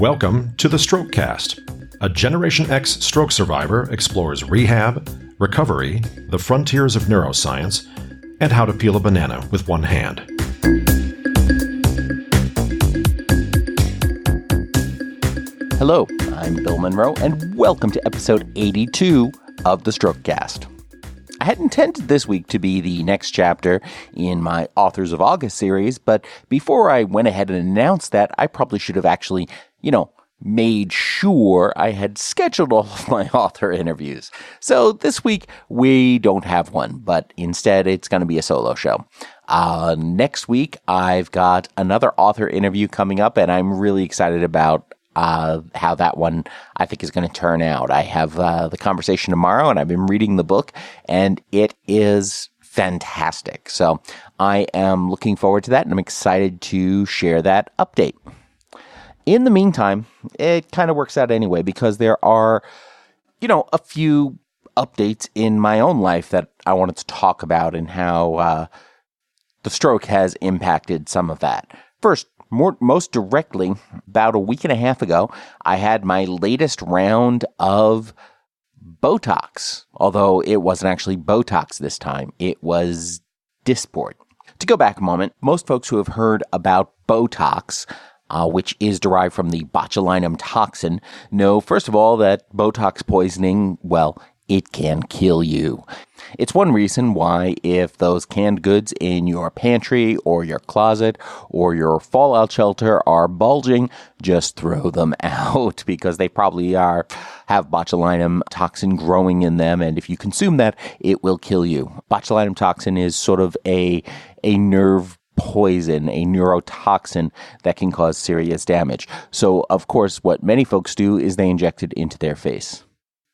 Welcome to the Strokecast. A Generation X stroke survivor explores rehab, recovery, the frontiers of neuroscience, and how to peel a banana with one hand. Hello, I'm Bill Monroe, and welcome to episode 82 of the Strokecast. I had intended this week to be the next chapter in my Authors of August series, but before I went ahead and announced that, I probably should have actually, made sure I had scheduled all of my author interviews. So this week, we don't have one, but instead it's going to be a solo show. Next week, I've got another author interview coming up, and I'm really excited about how that one I think is going to turn out. I have the conversation tomorrow, and I've been reading the book, and it is fantastic. So I am looking forward to that, and I'm excited to share that update. In the meantime, it kind of works out anyway, because there are, a few updates in my own life that I wanted to talk about and how the stroke has impacted some of that. First, most directly, about a week and a half ago, I had my latest round of Botox, although it wasn't actually Botox this time. It was Dysport. To go back a moment, most folks who have heard about Botox, which is derived from the botulinum toxin, know, first of all, that Botox poisoning, it can kill you. It's one reason why if those canned goods in your pantry or your closet or your fallout shelter are bulging, just throw them out, because they probably have botulinum toxin growing in them, and if you consume that, it will kill you. Botulinum toxin is sort of a nerve poison, a neurotoxin that can cause serious damage. So, of course, what many folks do is they inject it into their face.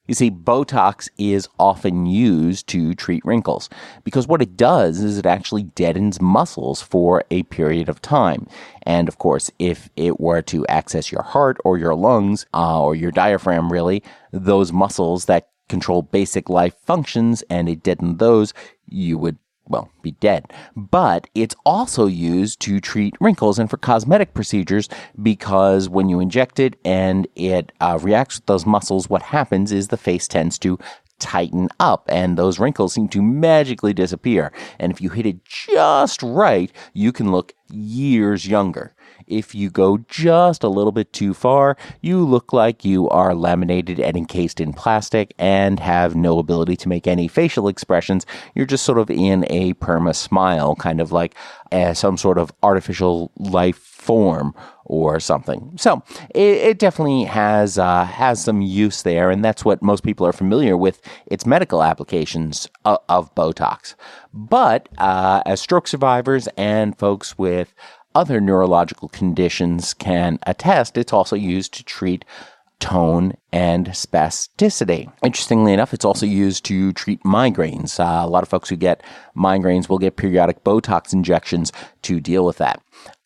You see, Botox is often used to treat wrinkles because what it does is it actually deadens muscles for a period of time. And of course, if it were to access your heart or your lungs or your diaphragm, really, those muscles that control basic life functions, and it deadened those, you would be dead. But it's also used to treat wrinkles and for cosmetic procedures, because when you inject it and it reacts with those muscles, what happens is the face tends to tighten up and those wrinkles seem to magically disappear. And if you hit it just right, you can look years younger. If you go just a little bit too far, you look like you are laminated and encased in plastic and have no ability to make any facial expressions. You're just sort of in a perma smile, kind of like some sort of artificial life form or something. So it definitely has some use there, and that's what most people are familiar with its medical applications of Botox. But as stroke survivors and folks with other neurological conditions can attest, it's also used to treat tone and spasticity. Interestingly enough, it's also used to treat migraines. A lot of folks who get migraines will get periodic Botox injections to deal with that.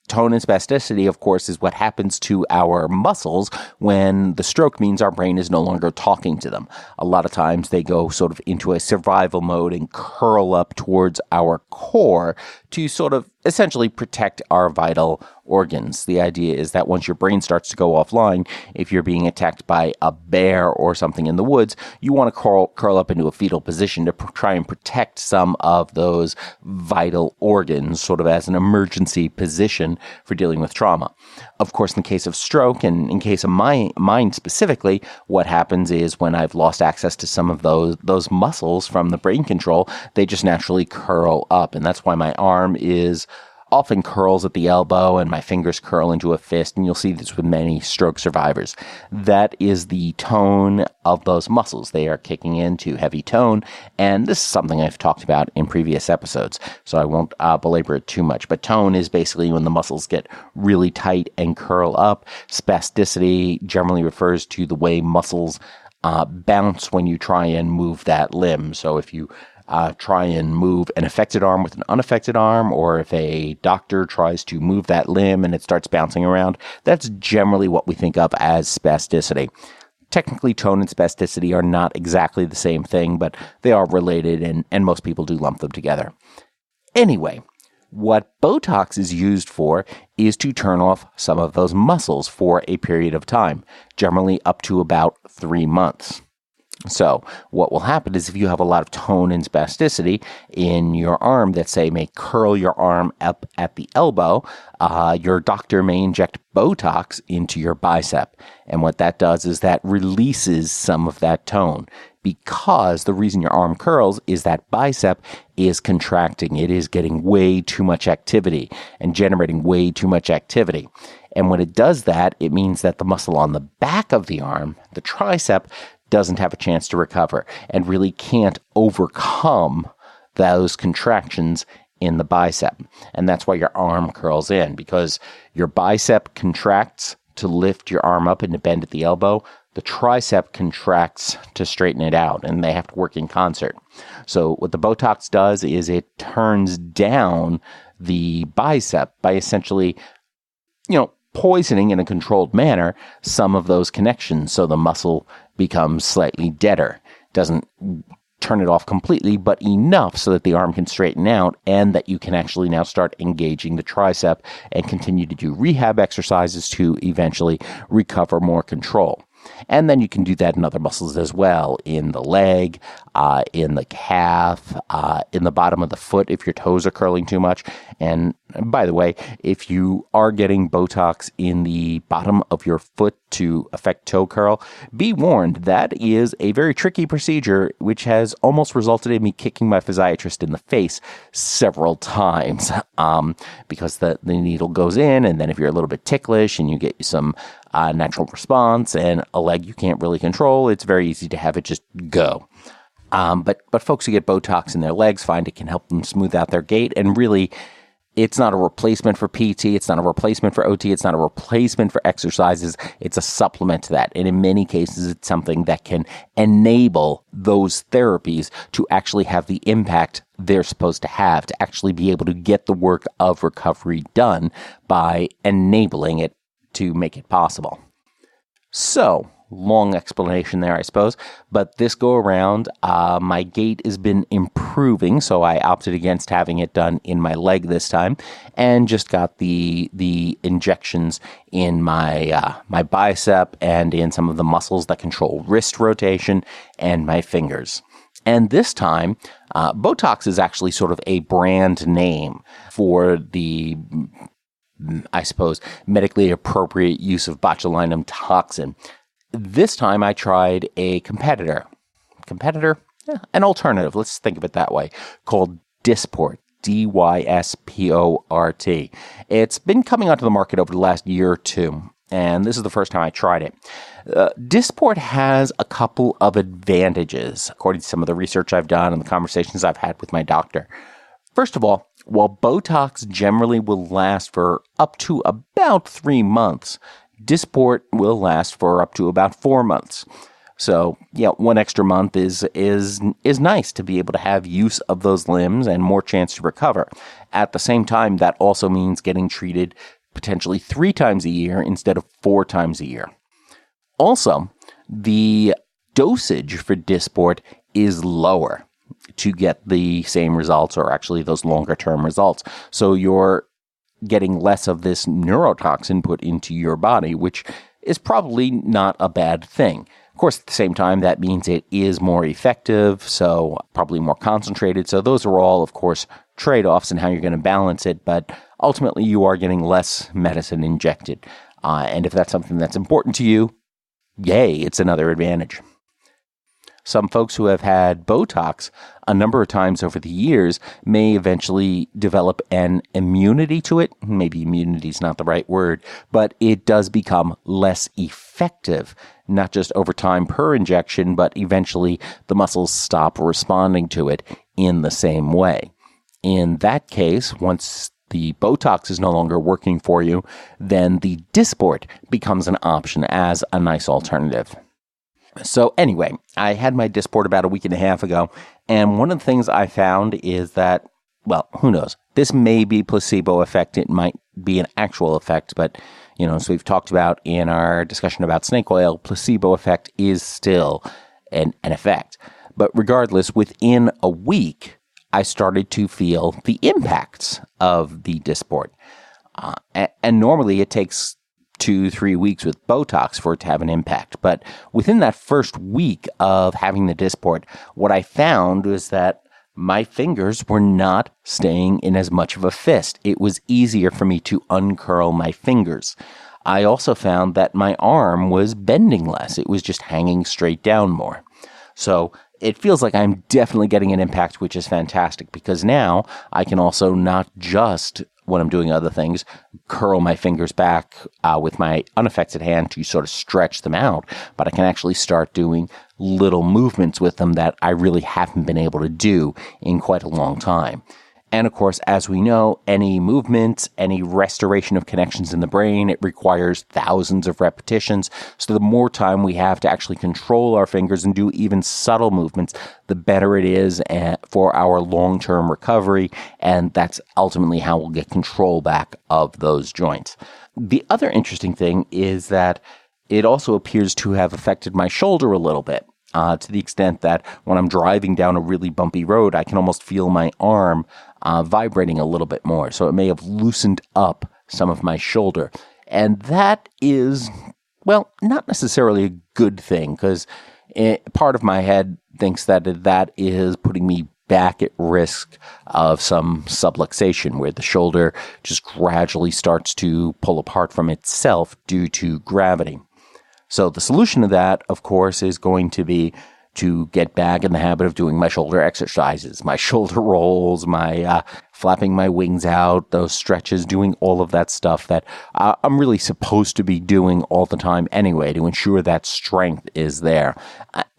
Tone and spasticity, of course, is what happens to our muscles when the stroke means our brain is no longer talking to them. A lot of times they go sort of into a survival mode and curl up towards our core to sort of essentially protect our vital organs. The idea is that once your brain starts to go offline, if you're being attacked by a bear or something in the woods, you want to curl up into a fetal position to try and protect some of those vital organs, sort of as an emergency position for dealing with trauma. Of course, in the case of stroke, and in case of mine specifically, what happens is when I've lost access to some of those muscles from the brain control, they just naturally curl up. And that's why my arm is often curls at the elbow and my fingers curl into a fist, and you'll see this with many stroke survivors. That is the tone of those muscles. They are kicking into heavy tone, and this is something I've talked about in previous episodes, so I won't belabor it too much. But tone is basically when the muscles get really tight and curl up. Spasticity generally refers to the way muscles bounce when you try and move that limb. So if you try and move an affected arm with an unaffected arm, or if a doctor tries to move that limb and it starts bouncing around, that's generally what we think of as spasticity. Technically, tone and spasticity are not exactly the same thing, but they are related, and most people do lump them together. Anyway, What Botox is used for is to turn off some of those muscles for a period of time, generally up to about 3 months. So what will happen is if you have a lot of tone and spasticity in your arm that, say, may curl your arm up at the elbow, your doctor may inject Botox into your bicep. And what that does is that releases some of that tone, because the reason your arm curls is that bicep is contracting. It is getting way too much activity and generating way too much activity. And when it does that, it means that the muscle on the back of the arm, the tricep, doesn't have a chance to recover and really can't overcome those contractions in the bicep. And that's why your arm curls in, because your bicep contracts to lift your arm up and to bend at the elbow. The tricep contracts to straighten it out, and they have to work in concert. So what the Botox does is it turns down the bicep by essentially, poisoning in a controlled manner some of those connections, so the muscle becomes slightly deader. Doesn't turn it off completely, but enough so that the arm can straighten out and that you can actually now start engaging the tricep and continue to do rehab exercises to eventually recover more control. And then you can do that in other muscles as well, in the leg, in the calf, in the bottom of the foot if your toes are curling too much. And by the way, if you are getting Botox in the bottom of your foot to affect toe curl, be warned, that is a very tricky procedure, which has almost resulted in me kicking my physiatrist in the face several times, because the needle goes in, and then if you're a little bit ticklish and you get some natural response and a leg you can't really control, it's very easy to have it just go. But folks who get Botox in their legs find it can help them smooth out their gait, and really, it's not a replacement for PT, it's not a replacement for OT, it's not a replacement for exercises, it's a supplement to that. And in many cases, it's something that can enable those therapies to actually have the impact they're supposed to actually be able to get the work of recovery done by enabling it to make it possible. So, long explanation there, I suppose, but this go around, my gait has been improving, so I opted against having it done in my leg this time, and just got the injections in my bicep and in some of the muscles that control wrist rotation and my fingers. And this time, Botox is actually sort of a brand name for the, I suppose, medically appropriate use of botulinum toxin. This time I tried a competitor, an alternative, let's think of it that way, called Dysport, Dysport. It's been coming onto the market over the last year or two, and this is the first time I tried it. Dysport has a couple of advantages, according to some of the research I've done and the conversations I've had with my doctor. First of all, while Botox generally will last for up to about 3 months, Dysport will last for up to about 4 months. So, 1 extra month is nice to be able to have use of those limbs and more chance to recover. At the same time, that also means getting treated potentially 3 times a year instead of 4 times a year. Also, the dosage for Dysport is lower to get the same results, or actually those longer term results. So you're getting less of this neurotoxin put into your body, which is probably not a bad thing. Of course, at the same time, that means it is more effective, so probably more concentrated. So those are all, of course, trade-offs in how you're going to balance it, but ultimately you are getting less medicine injected. And if that's something that's important to you, yay, it's another advantage. Some folks who have had Botox a number of times over the years may eventually develop an immunity to it. Maybe immunity is not the right word, but it does become less effective, not just over time per injection, but eventually the muscles stop responding to it in the same way. In that case, once the Botox is no longer working for you, then the Dysport becomes an option as a nice alternative. So anyway, I had my Dysport about a week and a half ago, and one of the things I found is that, well, who knows? This may be placebo effect. It might be an actual effect, but, as we've talked about in our discussion about snake oil, placebo effect is still an effect. But regardless, within a week, I started to feel the impacts of the Dysport. And normally it takes 2-3 weeks with Botox for it to have an impact. But within that first week of having the Dysport, what I found was that my fingers were not staying in as much of a fist. It was easier for me to uncurl my fingers. I also found that my arm was bending less. It was just hanging straight down more. So it feels like I'm definitely getting an impact, which is fantastic, because now I can also not just, when I'm doing other things, curl my fingers back with my unaffected hand to sort of stretch them out, but I can actually start doing little movements with them that I really haven't been able to do in quite a long time. And of course, as we know, any movement, any restoration of connections in the brain, it requires thousands of repetitions. So the more time we have to actually control our fingers and do even subtle movements, the better it is for our long-term recovery. And that's ultimately how we'll get control back of those joints. The other interesting thing is that it also appears to have affected my shoulder a little bit. To the extent that when I'm driving down a really bumpy road, I can almost feel my arm vibrating a little bit more. So it may have loosened up some of my shoulder. And that is, well, not necessarily a good thing, because part of my head thinks that that is putting me back at risk of some subluxation, where the shoulder just gradually starts to pull apart from itself due to gravity. So the solution to that, of course, is going to be to get back in the habit of doing my shoulder exercises, my shoulder rolls, my flapping my wings out, those stretches, doing all of that stuff that I'm really supposed to be doing all the time anyway to ensure that strength is there.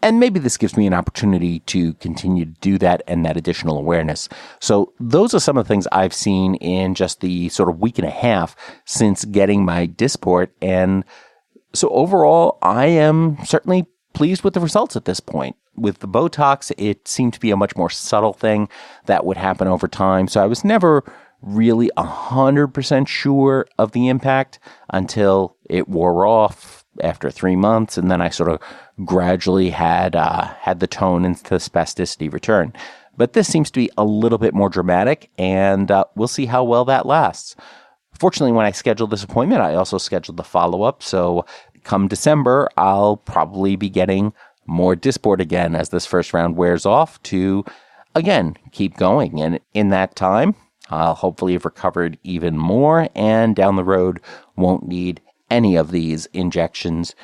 And maybe this gives me an opportunity to continue to do that and that additional awareness. So those are some of the things I've seen in just the sort of week and a half since getting my Dysport. And so overall, I am certainly pleased with the results at this point. With the Botox, it seemed to be a much more subtle thing that would happen over time. So I was never really 100% sure of the impact until it wore off after 3 months. And then I sort of gradually had the tone and the spasticity return. But this seems to be a little bit more dramatic, and we'll see how well that lasts. Fortunately, when I scheduled this appointment, I also scheduled the follow-up. So come December, I'll probably be getting more Dysport again as this first round wears off to, again, keep going. And in that time, I'll hopefully have recovered even more, and down the road won't need any of these injections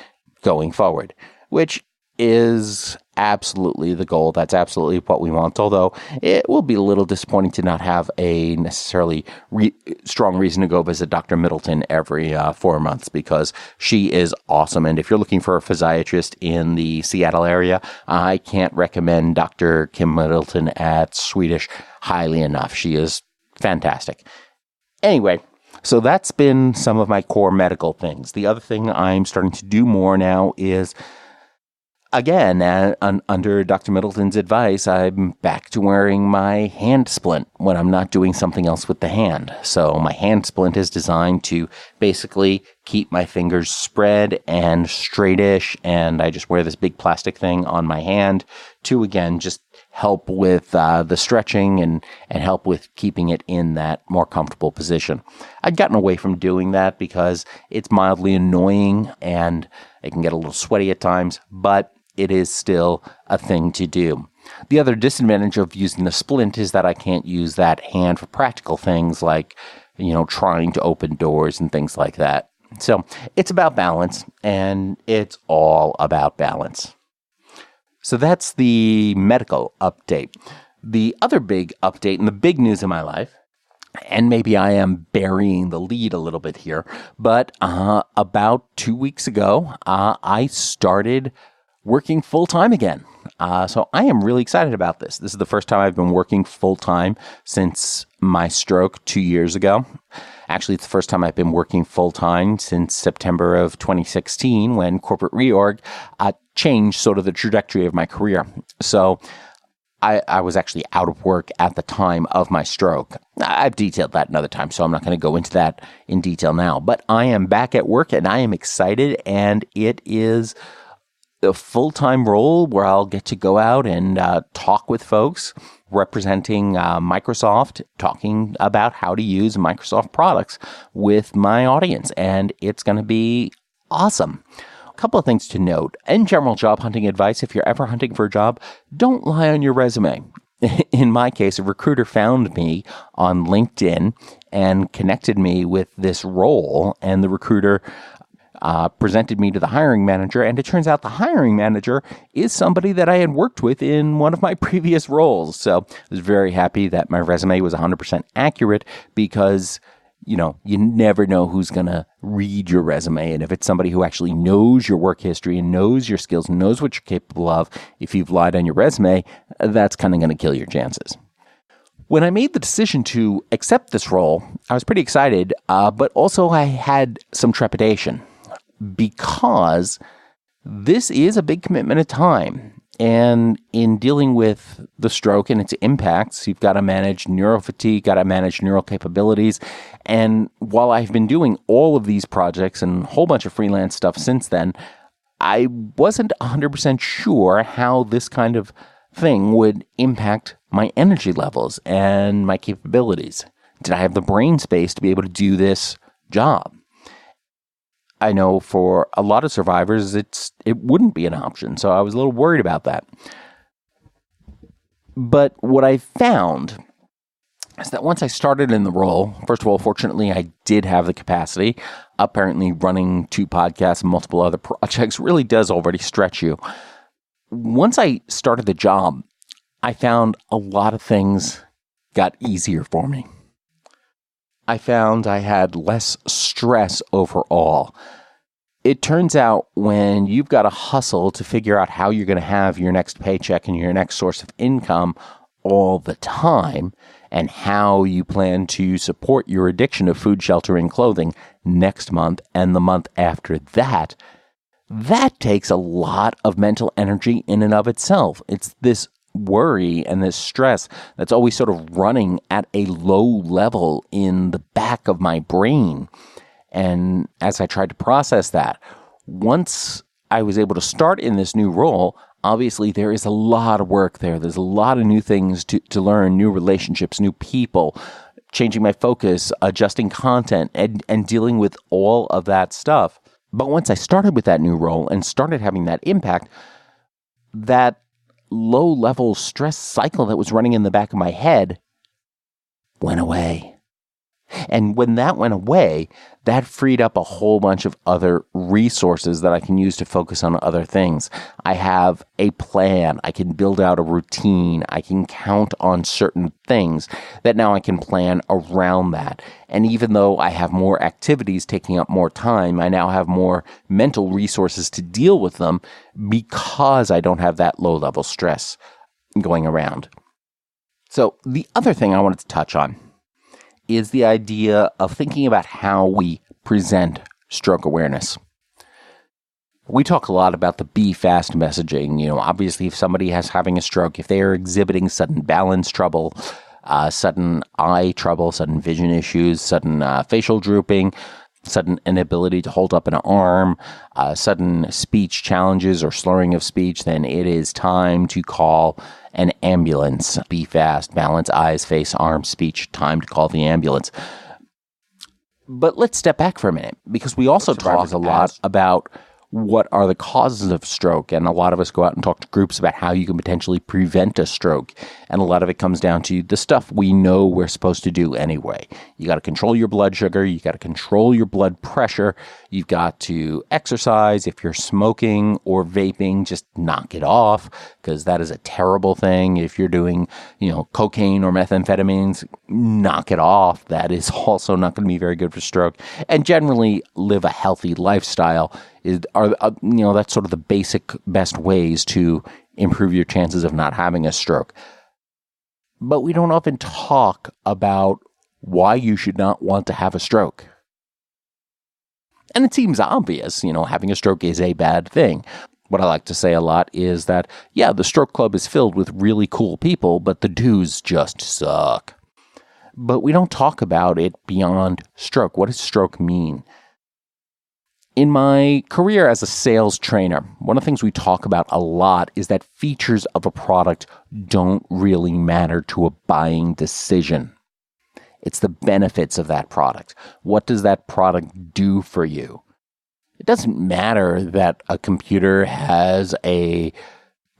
going forward, which is absolutely the goal. That's absolutely what we want, although it will be a little disappointing to not have a necessarily strong reason to go visit Dr. Middleton every 4 months, because she is awesome. And if you're looking for a physiatrist in the Seattle area, I can't recommend Dr. Kim Middleton at Swedish highly enough. She is fantastic. Anyway, so that's been some of my core medical things. The other thing I'm starting to do more now is, again, under Dr. Middleton's advice, I'm back to wearing my hand splint when I'm not doing something else with the hand. So my hand splint is designed to basically keep my fingers spread and straightish, and I just wear this big plastic thing on my hand to, again, just help with the stretching and help with keeping it in that more comfortable position. I'd gotten away from doing that because it's mildly annoying and it can get a little sweaty at times, but it is still a thing to do. The other disadvantage of using the splint is that I can't use that hand for practical things like, trying to open doors and things like that. So it's about balance, and it's all about balance. So that's the medical update. The other big update and the big news in my life, and maybe I am burying the lead a little bit here, but about 2 weeks ago, I started working full-time again. So I am really excited about this. This is the first time I've been working full-time since my stroke 2 years ago. Actually, it's the first time I've been working full-time since September of 2016, when corporate reorg changed sort of the trajectory of my career. So I was actually out of work at the time of my stroke. I've detailed that another time, so I'm not going to go into that in detail now. But I am back at work, and I am excited, and it is a full-time role where I'll get to go out and talk with folks representing Microsoft, talking about how to use Microsoft products with my audience. And it's going to be awesome. A couple of things to note. In general job hunting advice, if you're ever hunting for a job, don't lie on your resume. In my case, a recruiter found me on LinkedIn and connected me with this role, and the recruiter presented me to the hiring manager, and it turns out the hiring manager is somebody that I had worked with in one of my previous roles. So I was very happy that my resume was 100% accurate because, you never know who's going to read your resume. And if it's somebody who actually knows your work history and knows your skills and knows what you're capable of, if you've lied on your resume, that's kind of going to kill your chances. When I made the decision to accept this role, I was pretty excited, but also I had some trepidation because this is a big commitment of time. And in dealing with the stroke and its impacts, you've got to manage neurofatigue, got to manage neural capabilities. And while I've been doing all of these projects and a whole bunch of freelance stuff since then, I wasn't 100% sure how this kind of thing would impact my energy levels and my capabilities. Did I have the brain space to be able to do this job? I know for a lot of survivors, it wouldn't be an option, so I was a little worried about that. But what I found is that once I started in the role, first of all, fortunately, I did have the capacity. Apparently, running 2 podcasts and multiple other projects really does already stretch you. Once I started the job, I found a lot of things got easier for me. I found I had less stress overall. It turns out when you've got to hustle to figure out how you're going to have your next paycheck and your next source of income all the time, and how you plan to support your addiction of food, shelter, and clothing next month and the month after that, that takes a lot of mental energy in and of itself. It's this worry and this stress that's always sort of running at a low level in the back of my brain. And as I tried to process that, once I was able to start in this new role, obviously there is a lot of work there. There's a lot of new things to learn, new relationships, new people, changing my focus, adjusting content, and dealing with all of that stuff. But once I started with that new role and started having that impact, that low-level stress cycle that was running in the back of my head went away. And when that went away, that freed up a whole bunch of other resources that I can use to focus on other things. I have a plan. I can build out a routine. I can count on certain things that now I can plan around that. And even though I have more activities taking up more time, I now have more mental resources to deal with them because I don't have that low-level stress going around. So the other thing I wanted to touch on is the idea of thinking about how we present stroke awareness. We talk a lot about the be fast messaging. Obviously, if somebody is having a stroke, if they are exhibiting sudden balance trouble, sudden eye trouble, sudden vision issues, sudden facial drooping, sudden inability to hold up an arm, sudden speech challenges or slurring of speech, then it is time to call an ambulance. Be fast, balance, eyes, face, arm, speech, time to call the ambulance. But let's step back for a minute, because we also talk a lot about what are the causes of stroke, and a lot of us go out and talk to groups about how you can potentially prevent a stroke, and a lot of it comes down to the stuff we know we're supposed to do anyway. You got to control your blood sugar, you got to control your blood pressure, you've got to exercise. If you're smoking or vaping, just knock it off, because that is a terrible thing. If you're doing, cocaine or methamphetamines, knock it off. That is also not going to be very good for stroke. And generally live a healthy lifestyle that's sort of the basic best ways to improve your chances of not having a stroke. But we don't often talk about why you should not want to have a stroke. And it seems obvious, having a stroke is a bad thing. What I like to say a lot is that, the stroke club is filled with really cool people, but the dues just suck. But we don't talk about it beyond stroke. What does stroke mean? In my career as a sales trainer, one of the things we talk about a lot is that features of a product don't really matter to a buying decision. It's the benefits of that product. What does that product do for you? It doesn't matter that a computer has a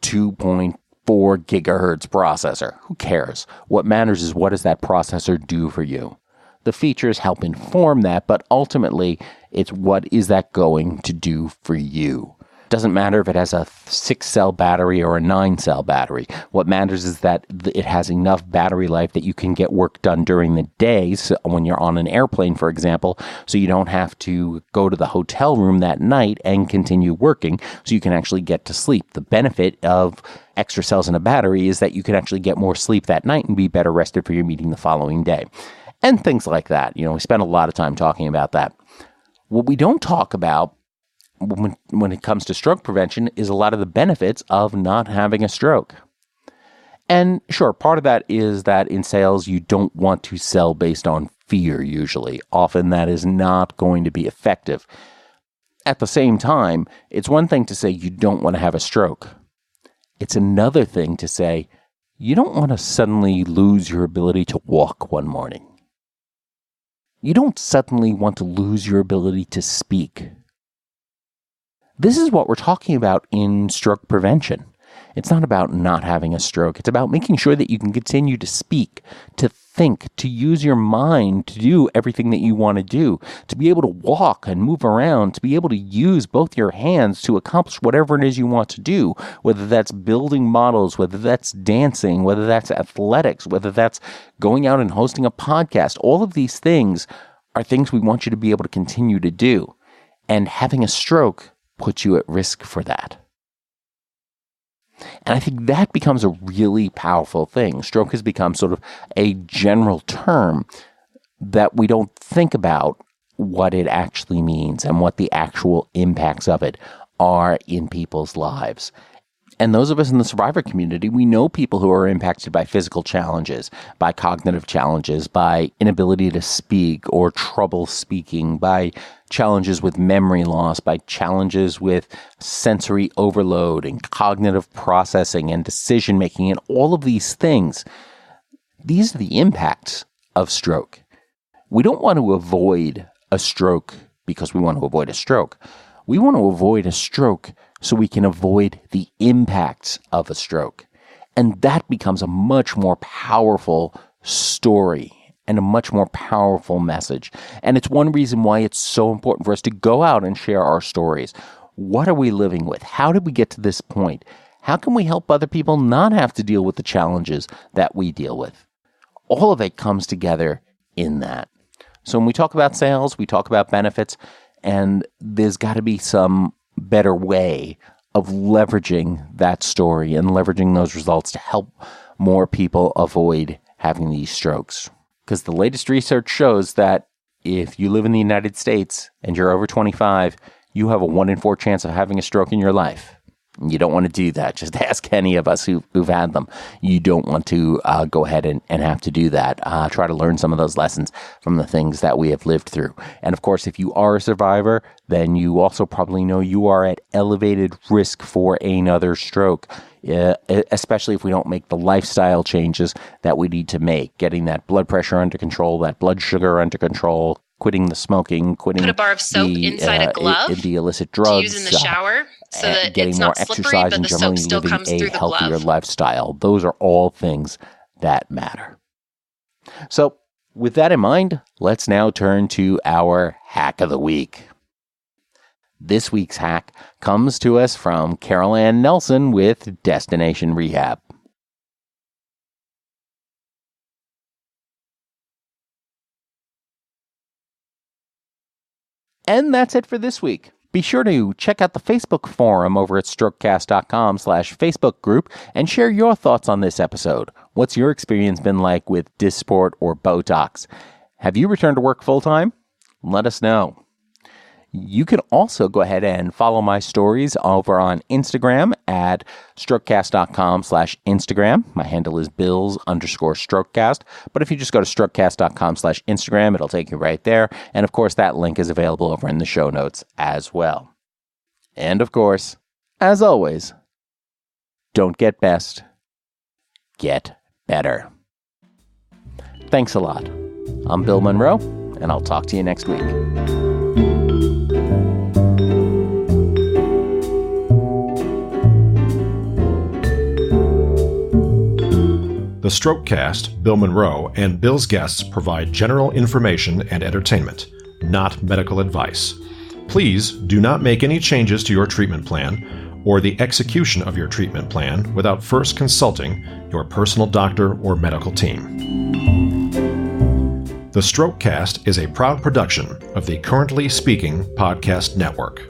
2.4 gigahertz processor. Who cares? What matters is, what does that processor do for you? The features help inform that, but ultimately, it's what is that going to do for you? It doesn't matter if it has a 6-cell battery or a 9-cell battery. What matters is that it has enough battery life that you can get work done during the day, so when you're on an airplane, for example, so you don't have to go to the hotel room that night and continue working, so you can actually get to sleep. The benefit of extra cells in a battery is that you can actually get more sleep that night and be better rested for your meeting the following day. And things like that. We spend a lot of time talking about that. What we don't talk about when it comes to stroke prevention is a lot of the benefits of not having a stroke. And sure, part of that is that in sales, you don't want to sell based on fear usually. Often that is not going to be effective. At the same time, it's one thing to say you don't want to have a stroke. It's another thing to say you don't want to suddenly lose your ability to walk one morning. You don't suddenly want to lose your ability to speak. This is what we're talking about in stroke prevention. It's not about not having a stroke. It's about making sure that you can continue to speak, to think, to use your mind to do everything that you want to do, to be able to walk and move around, to be able to use both your hands to accomplish whatever it is you want to do, whether that's building models, whether that's dancing, whether that's athletics, whether that's going out and hosting a podcast. All of these things are things we want you to be able to continue to do. And having a stroke puts you at risk for that. And I think that becomes a really powerful thing. Stroke has become sort of a general term that we don't think about what it actually means and what the actual impacts of it are in people's lives. And those of us in the survivor community, we know people who are impacted by physical challenges, by cognitive challenges, by inability to speak or trouble speaking, by challenges with memory loss, by challenges with sensory overload and cognitive processing and decision making and all of these things. These are the impacts of stroke. We don't want to avoid a stroke because we want to avoid a stroke. We want to avoid a stroke so we can avoid the impacts of a stroke. And that becomes a much more powerful story and a much more powerful message. And it's one reason why it's so important for us to go out and share our stories. What are we living with? How did we get to this point? How can we help other people not have to deal with the challenges that we deal with? All of it comes together in that. So when we talk about sales, we talk about benefits, and there's got to be some better way of leveraging that story and leveraging those results to help more people avoid having these strokes. Because the latest research shows that if you live in the United States and you're over 25, you have a 1 in 4 chance of having a stroke in your life. You don't want to do that. Just ask any of us who've had them. You don't want to go ahead and have to do that. Try to learn some of those lessons from the things that we have lived through. And of course, if you are a survivor, then you also probably know you are at elevated risk for another stroke, especially if we don't make the lifestyle changes that we need to make. Getting that blood pressure under control, that blood sugar under control, quitting the smoking, quitting put a bar of soap inside a glove the illicit drugs, to use in the shower so that getting it's more not slippery, exercise but and the soap generally still living comes a through the healthier glove. lifestyle. Those are all things that matter. So with that in mind, let's now turn to our hack of the week. This week's hack comes to us from Carol Ann Nelson with Destination Rehab. And that's it for this week. Be sure to check out the Facebook forum over at strokecast.com/Facebook group and share your thoughts on this episode. What's your experience been like with Dysport or Botox? Have you returned to work full-time? Let us know. You can also go ahead and follow my stories over on Instagram at strokecast.com/Instagram. My handle is bills_strokecast. But if you just go to strokecast.com/Instagram, it'll take you right there. And of course, that link is available over in the show notes as well. And of course, as always, don't get best, get better. Thanks a lot. I'm Bill Monroe, and I'll talk to you next week. The Strokecast, Bill Monroe, and Bill's guests provide general information and entertainment, not medical advice. Please do not make any changes to your treatment plan or the execution of your treatment plan without first consulting your personal doctor or medical team. The Strokecast is a proud production of the Currently Speaking Podcast Network.